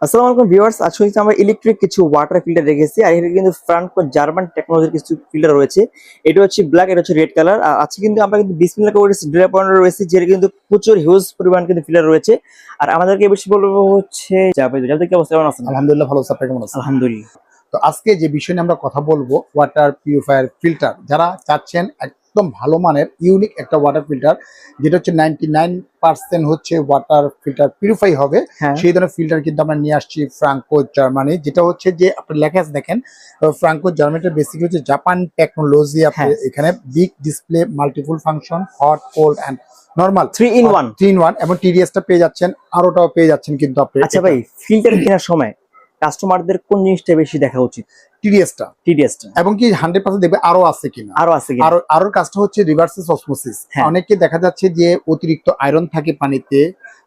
আসসালামু আলাইকুম ভিউয়ার্স, আজকে আমরা ইলেকট্রিক কিছু ওয়াটার ফিল্টার রেখেছি। আর এখানে কিন্তু ফ্রান্কো জার্মান টেকনোলজির কিছু ফিল্টার রয়েছে। এটা হচ্ছে ব্ল্যাক, এটা হচ্ছে রেড কালার। আর আজকে কিন্তু আমরা কিন্তু বিসমিল্লাহ করে ডিলার পয়েন্টে রয়েছে, যেটা কিন্তু প্রচুর হিউজ পরিমাণ কিন্তু ফিল্টার রয়েছে। আর আমাদেরকে বেশি বলবো হচ্ছে জাভেদ কি অবস্থা, কেমন আছেন? আলহামদুলিল্লাহ ভালো আছি, আপনি কেমন আছেন? আলহামদুলিল্লাহ। তো আজকে যে বিষয় নিয়ে আমরা কথা বলবো, ওয়াটার পিউরিফায়ার ফিল্টার। যারা চাচ্ছেন একদম ভালো মানের ইউনিক একটা ওয়াটার ফিল্টার, যেটা হচ্ছে 99% হচ্ছে ওয়াটার ফিল্টার পিউরিফাই হবে, হ্যাঁ, সেই ধরনের ফিল্টার কিন্তু আমরা নিয়ে আসছি ফ্রাঙ্কো জার্মানি। যেটা হচ্ছে যে আপনার লেখা আছে দেখেন, ফ্রাঙ্কো জার্মানিটা বেসিক্যালি হচ্ছে জাপান টেকনোলজি। আপনি হ্যাঁ। এখানে big display, multiple function, hot, cold and normal 3 in 1। 3 in 1 এবং টিডিএসটা পেয়ে যাচ্ছেন, আরোটাও পেয়ে যাচ্ছেন কিন্তু আপনি। আচ্ছা ভাই, ফিল্টার কেনার সময় কাস্টমারদের কোন জিনিসটা বেশি দেখা উচিত? টিডিএসটা টিডিএসটা। এবং কি 100% দেখবে আরো আছে কিনা। আরো আছে কিনা? আরো কাজটা হচ্ছে রিভার্সেস অসমোসিস। হ্যাঁ। অনেকে দেখা যাচ্ছে যে অতিরিক্ত আয়রন থাকে পানিতে,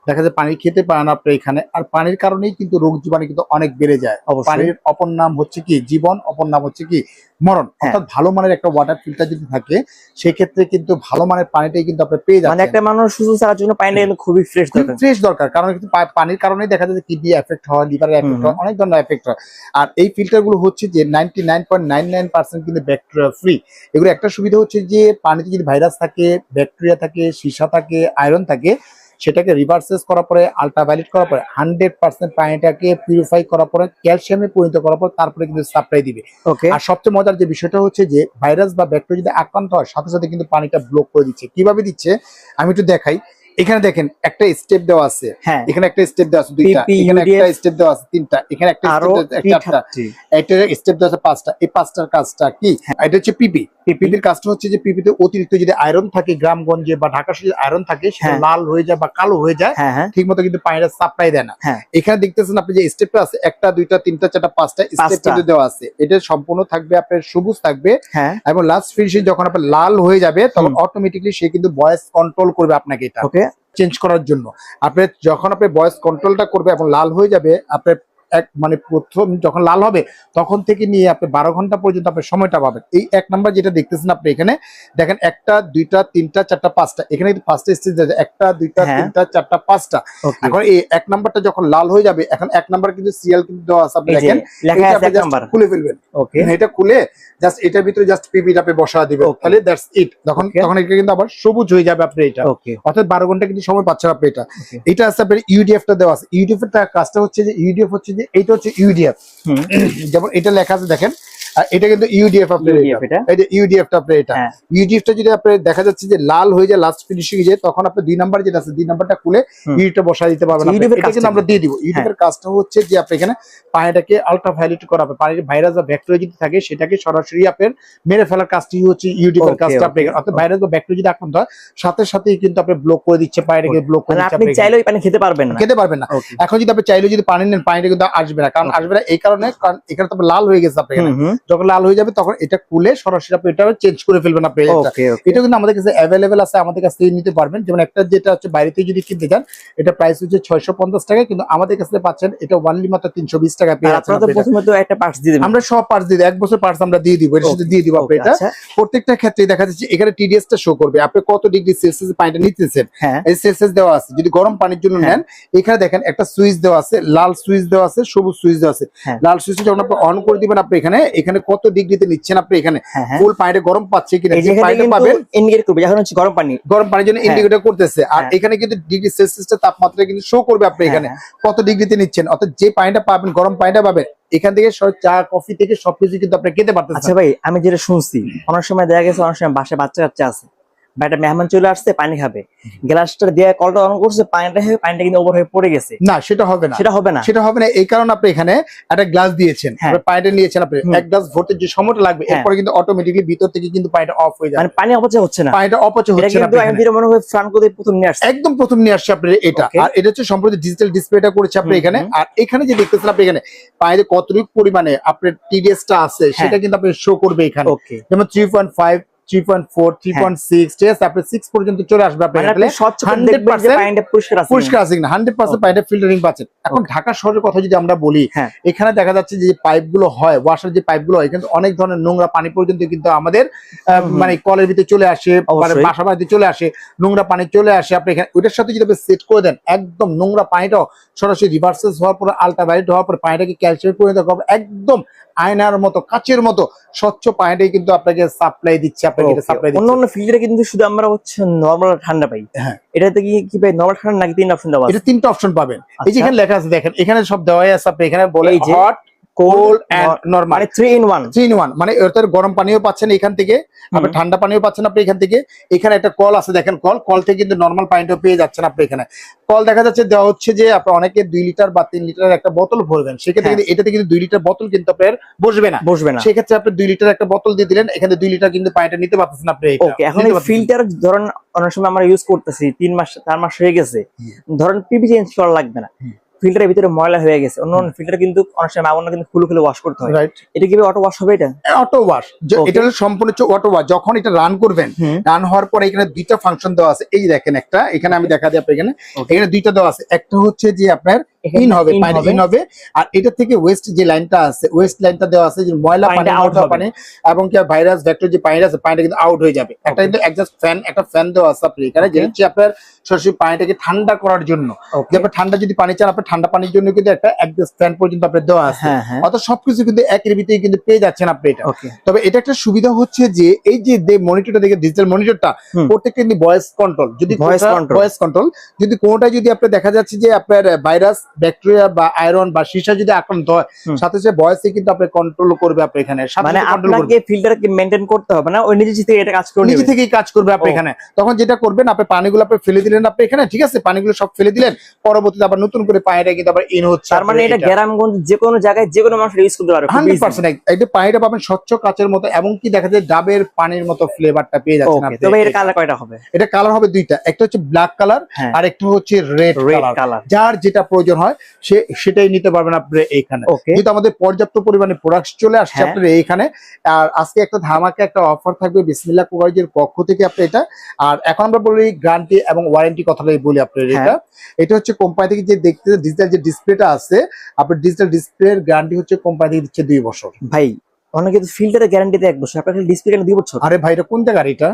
দেখা যায় পানি খেতে পারে না আপনি এখানে, আর পানির কারণেই কিন্তু রোগ জীবাণু কিন্তু অনেক বেড়ে যায়। অবশ্যই। পানির অপর নাম হচ্ছে কি জীবন, অপর নাম হচ্ছে কি মরণ। হ্যাঁ। অর্থাৎ ভালো মানের একটা ওয়াটার ফিল্টার যদি থাকে, সেক্ষেত্রে কিন্তু ভালো মানের পানিটাই কিন্তু আপনি পেয়ে মানে যাচ্ছেন। একটা মানুষ সুস্থ থাকার জন্য পানিটা কিন্তু খুবই ফ্রেশ দরকার। ফ্রেশ দরকার, কারণ কিন্তু পানির কারণেই দেখা যায় যে কিডনি এফেক্ট হয়, লিভারের এফেক্ট হয়, অনেক ধরনের এফেক্ট হয়। আর এই ফিল্টার গুলো হচ্ছে যে 99.99% কিন্তু ব্যাকটেরিয়া ফ্রি। এগুলো একটা সুবিধা হচ্ছে যে পানিতে যদি ভাইরাস থাকে, ব্যাকটেরিয়া থাকে, সীসা থাকে, আয়রন থাকে, সেটাকে রিভার্সেস করার পরে, আল্ট্রাভায়োলেট করার পরে, 100% পানিটাকে পিউরিফাই করার পরে, ক্যালসিয়ামে পরিণত করার পর তারপরে কিন্তু সাপ্লাই দিবে। ওকে। আর সবচেয়ে মজার যে বিষয়টা হচ্ছে যে ভাইরাস বা ব্যাকটেরিয়া যদি আক্রান্ত হয়, সাথে সাথে কিন্তু পানিটা ব্লক করে দিচ্ছে। কিভাবে দিচ্ছে আমি একটু দেখাই। এখানে দেখেন একটা স্টেপ দেওয়া আছে, হ্যাঁ। এখানে একটা স্টেপ দেওয়া আছে দুইটা, PP, এখানে একটা UDF, স্টেপ দেওয়া আছে তিনটা, এখানে একটা আরো স্টেপ দেওয়া আছে চারটা, একটা স্টেপ দেওয়া আছে পাঁচটা। এই পাঁচটার কাজটা কি? এটা হচ্ছে পিপি। পিপির কাজটা হচ্ছে যে পিপিতে অতিরিক্ত যদি আয়রন থাকে, গ্রামগঞ্জে বা ঢাকা শহরে আয়রন থাকে, সেটা হ্যাঁ। লাল হয়ে যায় বা কালো হয়ে যায়, হ্যাঁ, হ্যাঁ, ঠিক মতো কিন্তু পানিটা সাপ্লাই দেয় না। হ্যাঁ। এখানে দেখতেছেন আপনি যে স্টেপটা আছে, একটা দুইটা তিনটা চারটা পাঁচটা স্টেপ পাঁচটা। কিন্তু দেওয়া আছে। এটা সম্পূর্ণ থাকবে আপনার সবুজ থাকবে, হ্যাঁ। এবং লাস্ট ফিনিশিং যখন আপনার লাল হয়ে যাবে, তখন অটোমেটিকলি সে কিন্তু ভয়েস কন্ট্রোল করবে আপনাকে এটা ওকে। চেঞ্জ করার জন্য। আপনি যখন আপনি ভয়েস কন্ট্রোলটা করবে এবং লাল হয়ে যাবে, আপনার মানে প্রথম যখন লাল হবে তখন থেকে নিয়ে আপনি 12 ঘন্টা পর্যন্ত আপনি সময়টা পাবেন। এই এক নাম্বার যেটা দেখতেছেন আপনি এখানে দেখেন, একটা দুইটা তিনটা চারটা পাঁচটা, এখানে কিন্তু পাঁচটা স্টেজ আছে, একটা দুইটা হ্যাঁ। তিনটা চারটা পাঁচটা। ওকে। এখন এই এক নাম্বারটা যখন লাল হয়ে যাবে, এখন এক নাম্বার কিন্তু সিরিয়াল কিন্তু দেওয়া আছে, আপনি এই যে দেখেন লেখা এটা আছে আপনি এক just নাম্বার। খুলে ফেলবেন। ওকে। এটা খুলে জাস্ট এটার ভিতরে জাস্ট পিপিটা আপনি বসা দিবেন, Okay. তাহলে দ্যাটস ইট। তখন Okay. তখন এটা কিন্তু আবার সবুজ হয়ে যাবে আপনি এটা। ওকে। অর্থাৎ 12 ঘন্টা কিন্তু সময় পাচ্ছেন আপনি এটা। Okay. এটা আছে আপনার ইউডিএফ টা দেওয়া আছে। ইউডিএফ এর কাজটা হচ্ছে যে ইউডিএফ হচ্ছে যে এইটা হচ্ছে ইউডিএফ, যেমন এটা লেখা আছে দেখেন, এটা কিন্তু ইউডিএফ আপনার, UDF এটা। এই যে ইউডিএফ টা আপনার এটা। হ্যাঁ। ইউডিএফ টা যদি আপনার দেখা যাচ্ছে যে লাল হয়ে যায় লাস্ট ফিনিশিং এ, তখন আপনি দুই নাম্বার যেটা আছে, দুই নাম্বারটা খুলে ইউডিএফ টা বসায় দিতে পারবেন। UDF এর এটা কিন্তু কাজটা আমরা দিয়ে দিব। ইউডিএফ এর কাজটা হচ্ছে যে আপনি এখানে পানিটাকে আল্ট্রাভায়োলেট করা হবে, পানির ভাইরাস বা ব্যাকটেরিয়া যদি থাকে সেটাকে সরাসরি আপনার মেরে ফেলার কাজটি হচ্ছে ইউডিএফ এর Okay, কাজটা। আপনি okay, অর্থাৎ ভাইরাস বা ব্যাকটেরিয়া যদি আক্রান্ত হয়, সাথে সাথেই কিন্তু আপনি ব্লক করে দিচ্ছে, পানিটাকে ব্লক করে মানে দিচ্ছে। আপনি আপনি চাইলে ওই পানি খেতে পারবেন না। খেতে পারবেন না। Okay. এখন যদি আপনি চাইলে যদি পানি নেন, পানিটা কিন্তু আসবে না। কারণ আসবে না এই কারণে, কারণ এখানে তো লাল হয়ে গেছে আপনি এখানে। যখন লাল হয়ে যাবে তখন এটা খুলে সরাসরি আপনি এটা চেঞ্জ করে ফেলবেন আপনি এটা। ওকে, ওকে। এটা কিন্তু আমাদের কাছে অ্যাভেলেবেল আছে, আমাদের কাছে নিতে পারবেন। যেমন একটা যেটা হচ্ছে বাইরেতে যদি কিনতে চান, এটা প্রাইস হচ্ছে 650 টাকা, কিন্তু আমাদের কাছে পাচ্ছেন এটা ওয়ানলি মাত্র 320 টাকা পেয়ে যাচ্ছেন আপনারা তো আপনি এটা। প্রথমে তো একটা পার্টস দিয়ে দিবেন। আমরা সব পার্টস দিয়ে দিই, 1 বছর পার্টস আমরা দিয়ে দিব, এর সাথে দিয়ে দিব আপনি Okay, এটা। আচ্ছা। প্রত্যেকটা ক্ষেত্রে দেখা যাচ্ছে এখানে টিডিএস টা শো করবে, আপনি কত ডিগ্রি সেলসিয়াস পানিটা নিতেছেন। হ্যাঁ। এই সেলসিয়াস দেওয়া আছে। যদি গরম পানির জন্য হ্যাঁ। নেন, এখানে দেখেন একটা সুইচ দেওয়া আছে, লাল সুইচ দেওয়া আছে, সবুজ সুইচ দেওয়া আছে। হ্যাঁ। লাল সুইচটা যখন আপনি অন করে দিবেন, আপনি এখানে কত ডিগ্রিতে নিচ্ছেন আপনি এখানে, হ্যাঁ, হ্যাঁ। ফুল পানিটা গরম পাচ্ছে কিনা, এই যে যে এখানে পানিটা কিন্তু পাবেন ইন্ডিকেট করবে যখন হচ্ছে গরম পানি। গরম পানির জন্য হ্যাঁ। ইন্ডিকেটর করতেছে। আর হ্যাঁ। এখানে কিন্তু ডিগ্রি সেলসিয়াসটা তাপমাত্রা কিন্তু শো করবে আপনি হ্যাঁ, এখানে হ্যাঁ। কত ডিগ্রিতে নিচ্ছেন। অর্থাৎ যে পানিটা পাবেন, গরম পানিটা পাবেন, এখান থেকে চা কফি থেকে সবকিছু কিন্তু আপনি খেতে পারতেছেন। আচ্ছা ভাই, আমি যেটা শুনছি অনেক সময় দেখা গেছে অনেক সময় বাসায় বাচ্চা কাচ্চা আছে, বা একটা মেহমান চলে আসছে পানি খাবে, গ্লাসটা দিয়ে কলটা অন করছে, পানিটা কিন্তু ওভার হয়ে পড়ে গেছে। না, সেটা হবে না, সেটা হবে না। সেটা হবে না। এই কারণে আপনি এখানে একটা গ্লাস দিয়েছেন, হ্যাঁ। আপনি পানিটা নিয়েছেন, আপনি এক গ্লাস ভরতে যে সময়টা লাগবে, হ্যাঁ। এরপরে কিন্তু অটোমেটিকলি ভিতর থেকে কিন্তু পানিটা অফ হয়ে যাবে, মানে পানি অপচয় হচ্ছে না। পানিটা অপচয় এটা হচ্ছে না। কিন্তু আমি যেটা মনে হয় ফ্রান্কো দিয়ে প্রথম নিয়ে আসছে। একদম প্রথম নিয়ে আসছে আপনার এটা। Okay. আর এটা হচ্ছে সম্পূর্ণ ডিজিটাল ডিসপ্লেটা করেছে আপনি এখানে। আর এখানে যে দেখতেছেন আপনি এখানে পানিতে কতটুকু পরিমাণে আপনার টিডিএস টা আছে, সেটা কিন্তু আপনি শো করবে এখানে। ওকে। যেমন 3.5 3.4 3.6 ঠিক আছে আপনি 6 পর্যন্ত চলে আসবে আপনার মানে আপনি স্বচ্ছ করে দেখবেন যে পানিটা পরিষ্কার আছে পরিষ্কার আছে না 100% পানিটা ফিল্টারিং পাচ্ছেন। এখন ঢাকা শহরের কথা যদি আমরা বলি হ্যাঁ এখানে দেখা যাচ্ছে যে পাইপগুলো হয় ওয়াশার যে পাইপগুলো হয় কিন্তু অনেক ধরনের নোংরা পানি পর্যন্ত কিন্তু আমাদের মানে কলের ভিতরে চলে আসে বাসা বাড়িতে চলে আসে নোংরা পানি চলে আসে আপনি এখানে ওইটার সাথে যদি আপনি সেট করে দেন একদম নোংরা পানিটাও সরাসরি রিভার্সেস হওয়ার পর আল্ট্রাভায়োলেট হওয়ার পর পানিটাকে ক্যালসিয়ামে পরিণত করবে একদম আয়নার মতো কাচের মতো স্বচ্ছ পানিটাই কিন্তু আপনাকে সাপ্লাই দিচ্ছে আপনাকে এটা সাপ্লাই দিচ্ছে। অন্য ফিল্টারে কিন্তু শুধু আমরা হচ্ছে নরমাল ঠান্ডা পাই হ্যাঁ এটাতে কি পাই নরমাল ঠান্ডা নাকি তিন অপশন দেওয়া আছে? এটা তিনটা অপশন পাবেন এই যে এখানে লেখা আছে দেখেন এখানে সব দেওয়াই আছে আপনি এখানে বলে এই যে হট কোল্ড এন্ড নরমাল মানে 3 in 1 3 in 1 মানে এর গরম পানিও পাচ্ছেন এখান থেকে আপনি ঠান্ডা পানিও পাচ্ছেন আপনি এখান থেকে এখানে একটা কল আছে দেখেন কল থেকে কিন্তু নরমাল পানিটাও পেয়ে যাচ্ছেন আপনি এখানে কল দেখা যাচ্ছে দেওয়া হচ্ছে যে আপনি অনেকে 2 লিটার বা 3 লিটারের একটা বোতল ভরবেন সেক্ষেত্রে কিন্তু এটাতে কিন্তু 2 লিটার বোতল কিন্তু আপনার বসবে না সেক্ষেত্রে আপনি 2 লিটার একটা বোতল দিয়ে দিলেন এখানে 2 লিটার কিন্তু পানিটা নিতে পারতেছেন আপনি ওকে এখন এই ফিল্টার ধরেন অনেক সময় আমরা ইউজ করতেছি 3 মাস 4 মাস হয়ে গেছে ধরেন পিপি চেঞ্জ করা লাগবে না ফিল্টারের ভিতরে ময়লা হয়ে গেছে অন্য ফিল্টার কিন্তু অনেক সময় আমরা কিন্তু খুলে ওয়াশ করতে হয় রাইট এটা কি অটো ওয়াশ হবে এটা অটো ওয়াশ এটা হলো সম্পূর্ণ অটো ওয়াশ যখন এটা রান করবেন রান হওয়ার পরে এখানে দুইটা ফাংশন দেওয়া আছে এই দেখেন একটা এখানে আমি দেখা দিই আপনাকে এখানে দুইটা দেওয়া আছে একটা হচ্ছে যে আপনার ইন হবে পানি ইন হবে আর এটা থেকে ওয়েস্ট যে লাইনটা আছে ওয়েস্ট লাইনটা দেওয়া আছে যে ময়লা পানি আউট হবে পানি এবং কি ভাইরাস ভেক্টর যে পানি আছে পানিটা কিন্তু আউট হয়ে যাবে একটা কিন্তু এক্সস্ট ফ্যান একটা ফ্যান দেওয়া আছে আপনি এখানে যেটা হচ্ছে আপনার সরাসরি পানিটাকে ঠান্ডা করার জন্য যে আপনি ঠান্ডা যদি পানি চান আপনি ঠান্ডা পানির জন্য কিন্তু একটা এক্সস্ট ফ্যান পর্যন্ত আপনার দেওয়া আছে অর্থাৎ সবকিছু কিন্তু একের ভিতরে কিন্তু পেয়ে যাচ্ছেন আপনি এটা তবে এটা একটা সুবিধা হচ্ছে যে এই যে মনিটরটা দেখে ডিজিটাল মনিটরটা প্রত্যেকটা কিন্তু ভয়েস কন্ট্রোল যদি ভয়েস কন্ট্রোল যদি কোনটা যদি আপনি দেখা যাচ্ছে যে আপনার ভাইরাস ব্যাকটেরিয়া বা আয়রন বা সীসা যদি আক্রান্ত হয় সাথে সাথে ভয়েসে কিন্তু আপনি কন্ট্রোল করবে আপনি এখানে মানে আপনাকে ফিল্টারকে মেইনটেইন করতে হবে না ওই নিজে থেকে এটা কাজ করবে নিজে থেকেই কাজ করবে আপনি এখানে তখন যেটা করবেন আপনি পানিগুলো আপনি ফেলে দিলেন আপনি এখানে ঠিক আছে পানিগুলো সব ফেলে দিলেন পরবর্তীতে আবার নতুন করে পানিটা কিন্তু আবার ইন হচ্ছে তার মানে এটা গ্রামগঞ্জ যে কোনো জায়গায় যে কোনো মানুষ ইউজ করতে পারবে 100% এটা পানিটা পাবেন স্বচ্ছ কাচের মতো এবং কি দেখা যায় ডাবের পানির মতো ফ্লেভারটা পেয়ে যাচ্ছেন আপনি তবে এর কালার কয়টা হবে এটা কালার হবে দুইটা একটা হচ্ছে ব্ল্যাক কালার আর একটা হচ্ছে রেড কালার যার যেটা প্রয়োজন হয় সেটাই নিতে পারবেন আপনি এইখানে কিন্তু আমাদের পর্যাপ্ত পরিমাণে প্রোডাক্ট চলে আসছে আপনার এইখানে আর আজকে একটা ধামাকা একটা অফার থাকবে বিসমিল্লাহ কুকারজের পক্ষ থেকে আপনি এটা আর এখন আমরা বলি গ্যারান্টি এবং ওয়ারেন্টি কথাটাই বলি আপনার এটা হচ্ছে কোম্পানি থেকে যে দেখতে ডিজিটাল যে ডিসপ্লেটা আছে আপনার ডিজিটাল ডিসপ্লের গ্যারান্টি হচ্ছে কোম্পানি থেকে দিচ্ছে 2 বছর ভাই অনেকে তো ফিল্টারের গ্যারান্টি দেয় 1 বছর আপনার ডিসপ্লে কেন 2 বছর আরে ভাই এটা কোন জায়গা এটা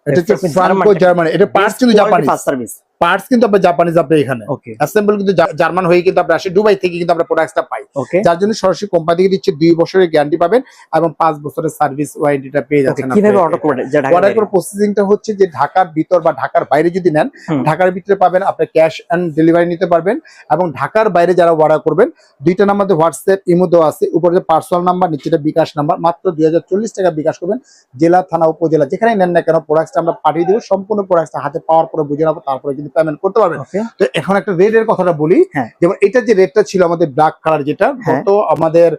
হচ্ছে ফ্রাঙ্কো জার্মানি এটা পার্টস কিন্তু জাপানি ফাস্ট সার্ভিস পার্টস কিন্তু আপনি জাপানিজ আপনি এখানে অ্যাসেম্বল কিন্তু জার্মান হয়ে কিন্তু আপনি আসে দুবাই থেকে কিন্তু আমরা প্রোডাক্টটা পাই যার জন্য সরাসরি কোম্পানি থেকে দিচ্ছে 2 বছরের গ্যারান্টি পাবেন এবং 5 বছরের সার্ভিস ওয়ারেন্টিটা পেয়ে যাচ্ছেন আপনি কিভাবে অর্ডার করবেন অর্ডার করার প্রসেসিংটা হচ্ছে যে ঢাকার ভিতর বা ঢাকার বাইরে যদি নেন ঢাকার ভিতরে পাবেন আপনি ক্যাশ এন্ড ডেলিভারি নিতে পারবেন এবং ঢাকার বাইরে যারা অর্ডার করবেন দুইটা নাম্বারে হোয়াটসঅ্যাপ ইমো দেওয়া আছে উপরে যে পার্সোনাল নাম্বার নিচেটা বিকাশ নাম্বার মাত্র 2040 টাকা বিকাশ করবেন জেলা থানা উপজেলা যেখানে নেন না কেন প্রোডাক্টটা আমরা পাঠিয়ে দেব সম্পূর্ণ প্রোডাক্টটা হাতে পাওয়ার পরে বুঝে নেব তারপরে কিন্তু পেমেন্ট করতে পারবেন তো এখন একটা রেটের কথাটা বলি যেমন এটা যে রেটটা ছিল আমাদের ব্ল্যাক কালার যেটা গত আমাদের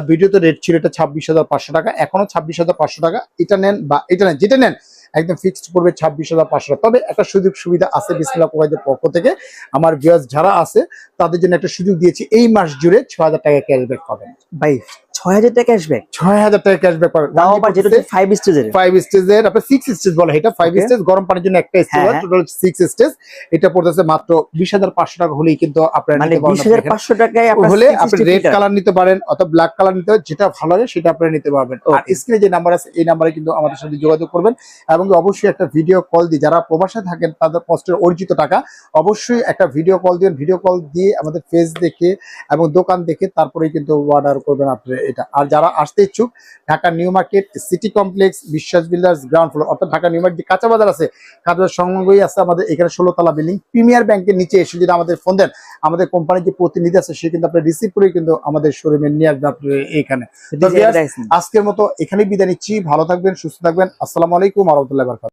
ভিডিওতে রেট ছিল এটা 26,500 টাকা এখনো 26,500 টাকা এটা নেন বা এটা নেন যেটা নেন একদম ফিক্সড করবে 26,500 তবে একটা সুযোগ সুবিধা আছে বিসমিল্লাহ কুকারজের পক্ষ থেকে আমার ভিউয়ার্স যারা আছে তাদের জন্য একটা সুযোগ দিয়েছি এই মাস জুড়ে 6,000 টাকা ক্যাশব্যাক পাবেন ভাই 6,000 টাকা ক্যাশব্যাক 6,000 টাকা ক্যাশব্যাক পাবেন দাও আবার যেটা 5 স্টেজের 5 স্টেজের আপনি 6 স্টেজ বলে এটা 5 স্টেজ গরম পানির জন্য একটা স্টেজ টোটাল 6 স্টেজ এটা পড়তেছে মাত্র 20,500 টাকা হলেই কিন্তু আপনারা নিতে পারবেন 20,500 টাকায় আপনারা হলে আপনি রেড কালার নিতে পারেন অথবা ব্ল্যাক কালার নিতে পারেন যেটা ভালো লাগে সেটা আপনারা নিতে পারবেন আর স্ক্রিনে যে নাম্বার আছে এই নম্বরে কিন্তু আমাদের সাথে যোগাযোগ করবেন এবং অবশ্যই একটা ভিডিও কল দিয়ে যারা প্রবাসে থাকেন তাদের কষ্টের অর্জিত টাকা অবশ্যই একটা ভিডিও কল দিবেন ভিডিও কল দিয়ে আমাদের ফেস দেখে এবং দোকান দেখে তারপরেই কিন্তু অর্ডার করবেন আপনি এটা আর যারা আসতে ইচ্ছুক Dhaka new market city complex বিশ্বাস বিল্ডার্স গ্রাউন্ড ফ্লোর অর্থাৎ ঢাকা নিউ মার্কেট যে কাঁচা বাজার আছে কাঁচা বাজার সংলগ্নই আছে আমাদের এখানে 16 তলা বিল্ডিং প্রিমিয়ার ব্যাংকের নিচে এসে যদি আমাদের ফোন দেন আমাদের কোম্পানির যে প্রতিনিধি আছে সে কিন্তু আপনি রিসিভ করে কিন্তু আমাদের শোরুমে নিয়ে আসবে আপনি এখানে আজকের মতো এখানেই বিদায় নিচ্ছি ভালো থাকবেন সুস্থ থাকবেন আসসালামু আলাইকুম ওয়া রাহমাতুল্লাহি ওয়া বারাকাতুহু।